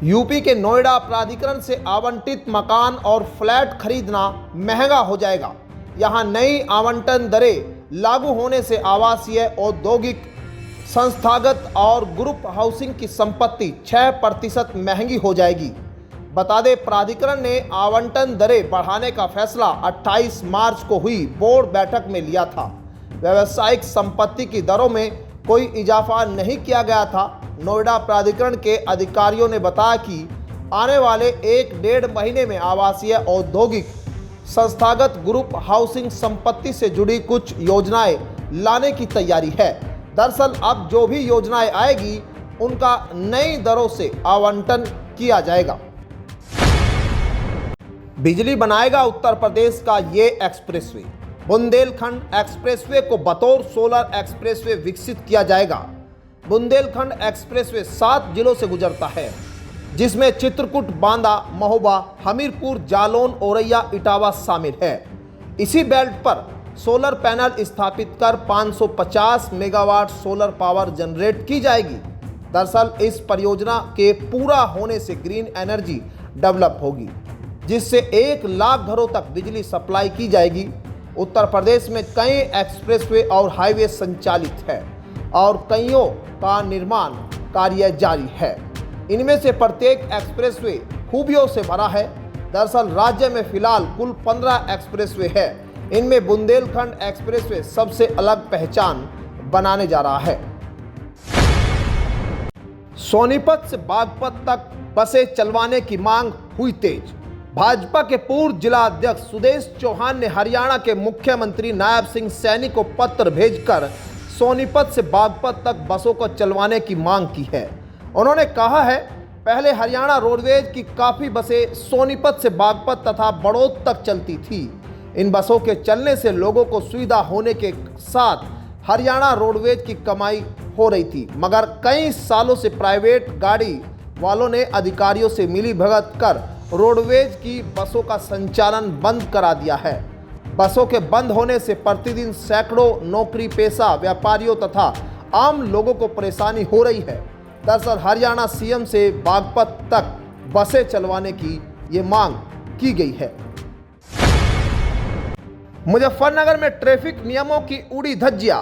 UP के नोएडा प्राधिकरण से आवंटित मकान और फ्लैट खरीदना महंगा हो जाएगा। यहां नई आवंटन दरें लागू होने से आवासीय, औद्योगिक, संस्थागत और ग्रुप हाउसिंग की संपत्ति 6% महंगी हो जाएगी। बता दें, प्राधिकरण ने आवंटन दरें बढ़ाने का फैसला 28 मार्च को हुई बोर्ड बैठक में लिया था। व्यावसायिक संपत्ति की दरों में कोई इजाफा नहीं किया गया था। नोएडा प्राधिकरण के अधिकारियों ने बताया कि आने वाले 1-1.5 महीने में आवासीय, औद्योगिक, संस्थागत, ग्रुप हाउसिंग संपत्ति से जुड़ी कुछ योजनाएं लाने की तैयारी है। दरअसल अब जो भी योजनाएं आएगी उनका नई दरों से आवंटन किया जाएगा। बिजली बनाएगा उत्तर प्रदेश का ये एक्सप्रेसवे। बुंदेलखंड एक्सप्रेसवे को बतौर सोलर एक्सप्रेसवे विकसित किया जाएगा। बुंदेलखंड एक्सप्रेसवे 7 जिलों से गुजरता है, जिसमें चित्रकूट, बांदा, महोबा, हमीरपुर, जालौन, औरैया, इटावा शामिल है। इसी बेल्ट पर सोलर पैनल स्थापित कर 550 मेगावाट सोलर पावर जनरेट की जाएगी। दरअसल इस परियोजना के पूरा होने से ग्रीन एनर्जी डेवलप होगी, जिससे 1 लाख घरों तक बिजली सप्लाई की जाएगी। उत्तर प्रदेश में कई एक्सप्रेसवे और हाईवे संचालित है और कईयों का निर्माण कार्य जारी है। इनमें से प्रत्येक एक्सप्रेसवे खूबियों से भरा है। दरअसल राज्य में फिलहाल कुल 15 एक्सप्रेसवे है। इनमें बुंदेलखंड एक्सप्रेसवे सबसे अलग पहचान बनाने जा रहा है। सोनीपत से बागपत तक बसें चलवाने की मांग हुई तेज। भाजपा के पूर्व जिला अध्यक्ष सुदेश चौहान ने हरियाणा के मुख्यमंत्री नायब सिंह सैनी को पत्र भेजकर सोनीपत से बागपत तक बसों को चलवाने की मांग की है। उन्होंने कहा है, पहले हरियाणा रोडवेज की काफ़ी बसें सोनीपत से बागपत तथा बड़ौद तक चलती थी। इन बसों के चलने से लोगों को सुविधा होने के साथ हरियाणा रोडवेज की कमाई हो रही थी, मगर कई सालों से प्राइवेट गाड़ी वालों ने अधिकारियों से मिलीभगत कर रोडवेज की बसों का संचालन बंद करा दिया है। बसों के बंद होने से प्रतिदिन सैकड़ों नौकरी पेशा व्यापारियों तथा आम लोगों को परेशानी हो रही है। दरअसल हरियाणा सीएम से बागपत तक बसें चलवाने की ये मांग की गई है। मुजफ्फरनगर में ट्रैफिक नियमों की उड़ी धज्जियां।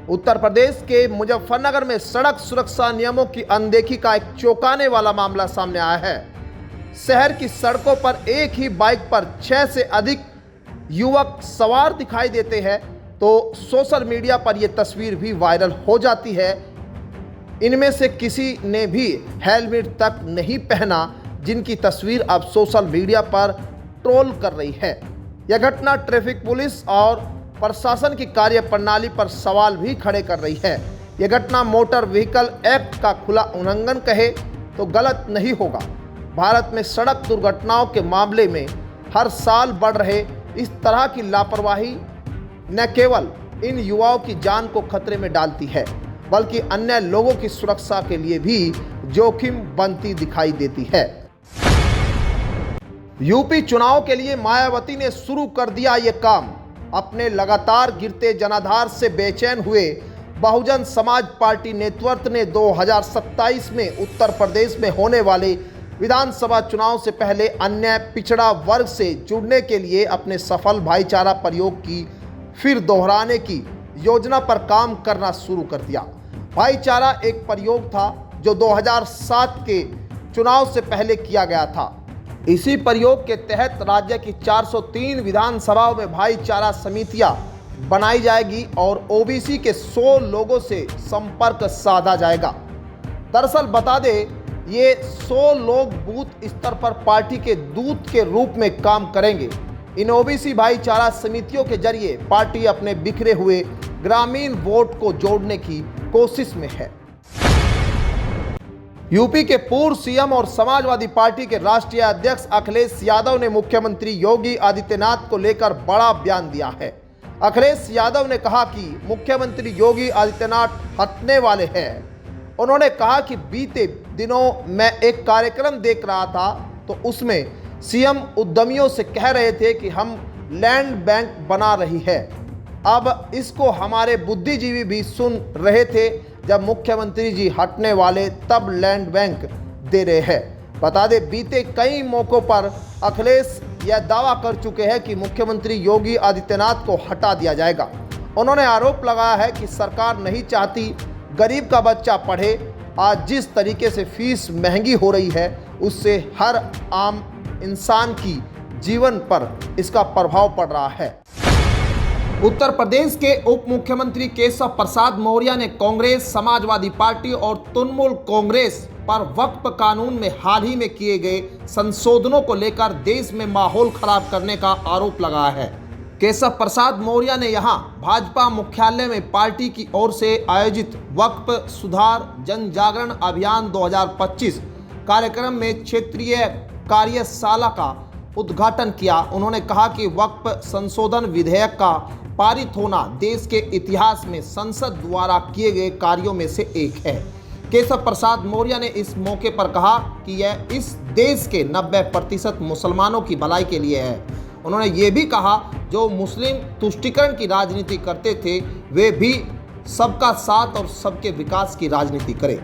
उत्तर प्रदेश के मुजफ्फरनगर में सड़क सुरक्षा नियमों की अनदेखी का एक चौंकाने वाला मामला सामने आया है। शहर की सड़कों पर एक ही बाइक पर 6 से अधिक युवक सवार दिखाई देते हैं, तो सोशल मीडिया पर यह तस्वीर भी वायरल हो जाती है। इनमें से किसी ने भी हेलमेट तक नहीं पहना, जिनकी तस्वीर अब सोशल मीडिया पर ट्रोल कर रही है। यह घटना ट्रैफिक पुलिस और प्रशासन की कार्यप्रणाली पर सवाल भी खड़े कर रही है। यह घटना मोटर व्हीकल एक्ट का खुला उल्लंघन कहे तो गलत नहीं होगा। भारत में सड़क दुर्घटनाओं के मामले में हर साल बढ़ रहे इस तरह की लापरवाही न केवल इन युवाओं की जान को खतरे में डालती है, बल्कि अन्य लोगों की सुरक्षा के लिए भी जोखिम बनती दिखाई देती है। यूपी चुनाव के लिए मायावती ने शुरू कर दिया ये काम। अपने लगातार गिरते जनाधार से बेचैन हुए बहुजन समाज पार्टी नेतृत्व ने 2027 में उत्तर प्रदेश में होने वाले विधानसभा चुनाव से पहले अन्य पिछड़ा वर्ग से जुड़ने के लिए अपने सफल भाईचारा प्रयोग की फिर दोहराने की योजना पर काम करना शुरू कर दिया। भाईचारा एक प्रयोग था जो 2007 के चुनाव से पहले किया गया था। इसी प्रयोग के तहत राज्य की 403 विधानसभाओं में भाईचारा समितियां बनाई जाएगी और ओबीसी के 100 लोगों से संपर्क साधा जाएगा। दरअसल बता दें, ये 100 लोग बूथ स्तर पर पार्टी के दूत के रूप में काम करेंगे। इन ओबीसी भाईचारा समितियों के जरिए पार्टी अपने बिखरे हुए ग्रामीण वोट को जोड़ने की कोशिश में है। यूपी के पूर्व सीएम और समाजवादी पार्टी के राष्ट्रीय अध्यक्ष अखिलेश यादव ने मुख्यमंत्री योगी आदित्यनाथ को लेकर बड़ा बयान दिया है। अखिलेश यादव ने कहा कि मुख्यमंत्री योगी आदित्यनाथ हटने वाले हैं। उन्होंने कहा कि बीते दिनों मैं एक कार्यक्रम देख रहा था, तो उसमें सीएम उद्यमियों से कह रहे थे कि हम लैंड बैंक बना रही है। अब इसको हमारे बुद्धिजीवी भी सुन रहे थे। जब मुख्यमंत्री जी हटने वाले तब लैंड बैंक दे रहे हैं। बता दें, बीते कई मौकों पर अखिलेश यह दावा कर चुके हैं कि मुख्यमंत्री योगी आदित्यनाथ को हटा दिया जाएगा। उन्होंने आरोप लगाया है कि सरकार नहीं चाहती गरीब का बच्चा पढ़े। आज जिस तरीके से फीस महंगी हो रही है, उससे हर आम इंसान की जीवन पर इसका प्रभाव पड़ रहा है। उत्तर प्रदेश के उप मुख्यमंत्री केशव प्रसाद मौर्य ने कांग्रेस, समाजवादी पार्टी और तृणमूल कांग्रेस पर वक्फ कानून में हाल ही में किए गए संशोधनों को लेकर देश में माहौल खराब करने का आरोप लगाया है। केशव प्रसाद मौर्य ने यहां भाजपा मुख्यालय में पार्टी की ओर से आयोजित वक्फ सुधार जन जागरण अभियान 2025 कार्यक्रम में क्षेत्रीय कार्यशाला का उद्घाटन किया। उन्होंने कहा कि वक्फ संशोधन विधेयक का पारित होना देश के इतिहास में संसद द्वारा किए गए कार्यों में से एक है। केशव प्रसाद मौर्य ने इस मौके पर कहा कि यह इस देश के 90% मुसलमानों की भलाई के लिए है। उन्होंने ये भी कहा, जो मुस्लिम तुष्टीकरण की राजनीति करते थे, वे भी सबका साथ और सबके विकास की राजनीति करें।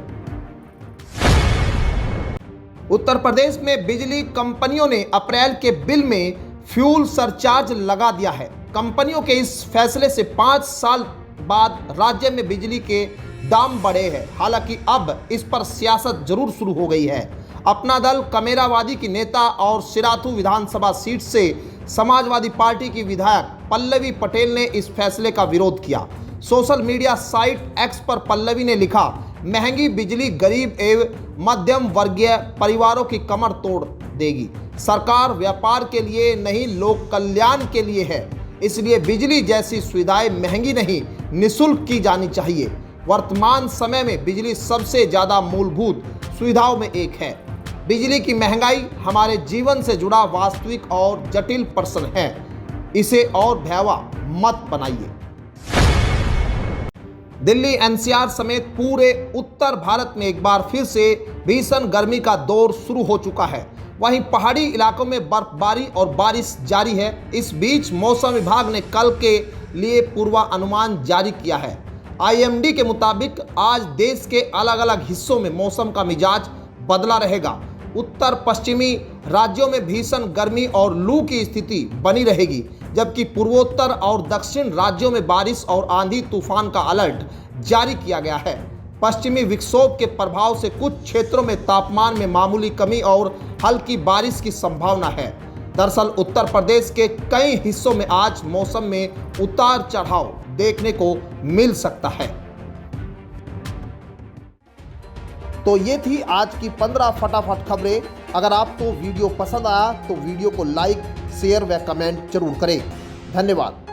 उत्तर प्रदेश में बिजली कंपनियों ने अप्रैल के बिल में फ्यूल सरचार्ज लगा दिया है। कंपनियों के इस फैसले से 5 साल बाद राज्य में बिजली के दाम बढ़े हैं। हालांकि अब इस पर सियासत जरूर शुरू हो गई है। अपना दल कमेरावादी की नेता और सिराथू विधानसभा सीट से समाजवादी पार्टी की विधायक पल्लवी पटेल ने इस फैसले का विरोध किया। सोशल मीडिया साइट एक्स पर पल्लवी ने लिखा, महंगी बिजली गरीब एवं मध्यम वर्गीय परिवारों की कमर तोड़ देगी। सरकार व्यापार के लिए नहीं, लोक कल्याण के लिए है। इसलिए बिजली जैसी सुविधाएं महंगी नहीं, निःशुल्क की जानी चाहिए। वर्तमान समय में बिजली सबसे ज्यादा मूलभूत सुविधाओं में एक है। बिजली की महंगाई हमारे जीवन से जुड़ा वास्तविक और जटिल प्रश्न है। इसे और भयावह मत बनाइए। दिल्ली एनसीआर समेत पूरे उत्तर भारत में एक बार फिर से भीषण गर्मी का दौर शुरू हो चुका है। वहीं पहाड़ी इलाकों में बर्फबारी और बारिश जारी है। इस बीच मौसम विभाग ने कल के लिए पूर्वानुमान जारी किया है। आईएमडी के मुताबिक आज देश के अलग अलग हिस्सों में मौसम का मिजाज बदला रहेगा। उत्तर पश्चिमी राज्यों में भीषण गर्मी और लू की स्थिति बनी रहेगी, जबकि पूर्वोत्तर और दक्षिण राज्यों में बारिश और आंधी तूफान का अलर्ट जारी किया गया है। पश्चिमी विक्षोभ के प्रभाव से कुछ क्षेत्रों में तापमान में मामूली कमी और हल्की बारिश की संभावना है। दरअसल उत्तर प्रदेश के कई हिस्सों में आज मौसम में उतार चढ़ाव देखने को मिल सकता है। तो ये थी आज की 15 फटाफट खबरें। अगर आपको वीडियो पसंद आया तो वीडियो को लाइक, शेयर व कमेंट जरूर करें। धन्यवाद।